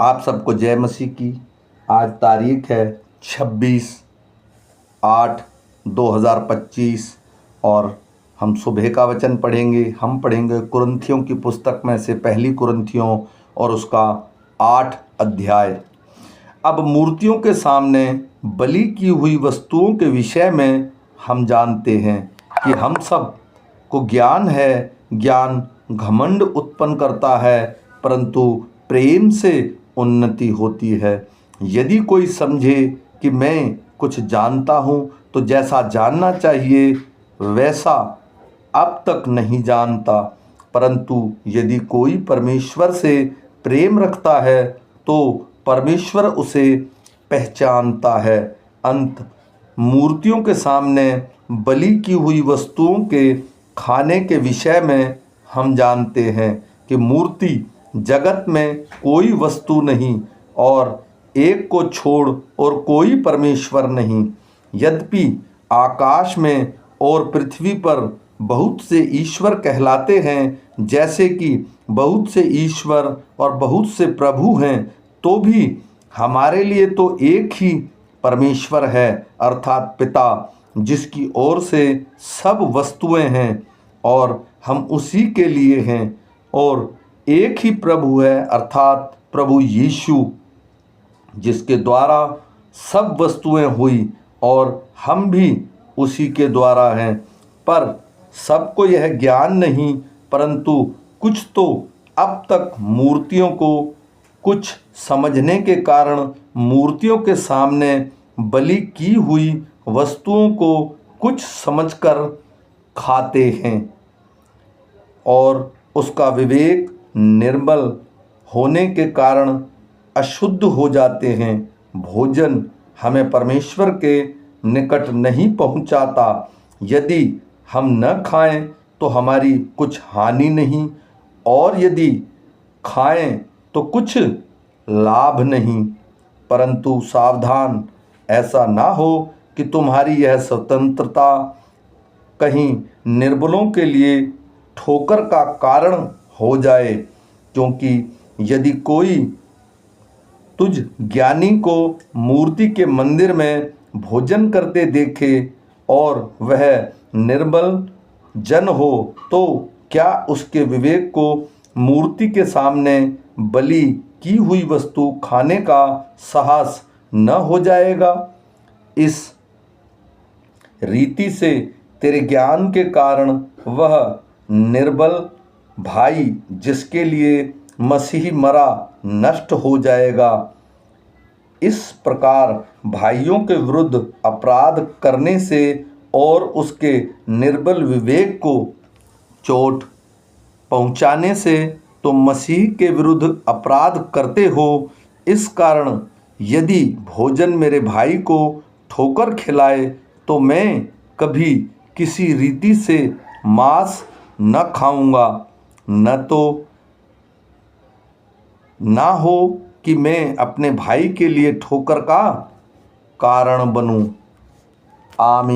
आप सबको जय मसीह की। आज तारीख है 26/8/2025 और हम सुबह का वचन पढ़ेंगे। हम पढ़ेंगे कुरिन्थियों की पुस्तक में से पहली कुरिन्थियों और उसका 8 अध्याय। अब मूर्तियों के सामने बलि की हुई वस्तुओं के विषय में हम जानते हैं कि हम सब को ज्ञान है। ज्ञान घमंड उत्पन्न करता है, परंतु प्रेम से उन्नति होती है। यदि कोई समझे कि मैं कुछ जानता हूँ, तो जैसा जानना चाहिए वैसा अब तक नहीं जानता। परंतु यदि कोई परमेश्वर से प्रेम रखता है, तो परमेश्वर उसे पहचानता है। अंत मूर्तियों के सामने बलि की हुई वस्तुओं के खाने के विषय में हम जानते हैं कि मूर्ति जगत में कोई वस्तु नहीं और एक को छोड़ और कोई परमेश्वर नहीं। यद्यपि आकाश में और पृथ्वी पर बहुत से ईश्वर कहलाते हैं, जैसे कि बहुत से ईश्वर और बहुत से प्रभु हैं, तो भी हमारे लिए तो एक ही परमेश्वर है, अर्थात पिता, जिसकी ओर से सब वस्तुएं हैं और हम उसी के लिए हैं। और एक ही प्रभु है, अर्थात प्रभु यीशु, जिसके द्वारा सब वस्तुएं हुई और हम भी उसी के द्वारा हैं। पर सबको यह ज्ञान नहीं, परंतु कुछ तो अब तक मूर्तियों को कुछ समझने के कारण मूर्तियों के सामने बलि की हुई वस्तुओं को कुछ समझकर खाते हैं और उसका विवेक निर्मल होने के कारण अशुद्ध हो जाते हैं। भोजन हमें परमेश्वर के निकट नहीं पहुंचाता। यदि हम न खाएं तो हमारी कुछ हानि नहीं, और यदि खाएं तो कुछ लाभ नहीं। परंतु सावधान, ऐसा ना हो कि तुम्हारी यह स्वतंत्रता कहीं निर्बलों के लिए ठोकर का कारण हो जाए। क्योंकि यदि कोई तुझ ज्ञानी को मूर्ति के मंदिर में भोजन करते देखे और वह निर्बल जन हो, तो क्या उसके विवेक को मूर्ति के सामने बलि की हुई वस्तु खाने का साहस न हो जाएगा? इस रीति से तेरे ज्ञान के कारण वह निर्बल भाई, जिसके लिए मसीह मरा, नष्ट हो जाएगा। इस प्रकार भाइयों के विरुद्ध अपराध करने से और उसके निर्बल विवेक को चोट पहुंचाने से तुम मसीह के विरुद्ध अपराध करते हो। इस कारण यदि भोजन मेरे भाई को ठोकर खिलाए, तो मैं कभी किसी रीति से मांस न खाऊंगा, न तो ना हो कि मैं अपने भाई के लिए ठोकर का कारण बनूं। आमीन।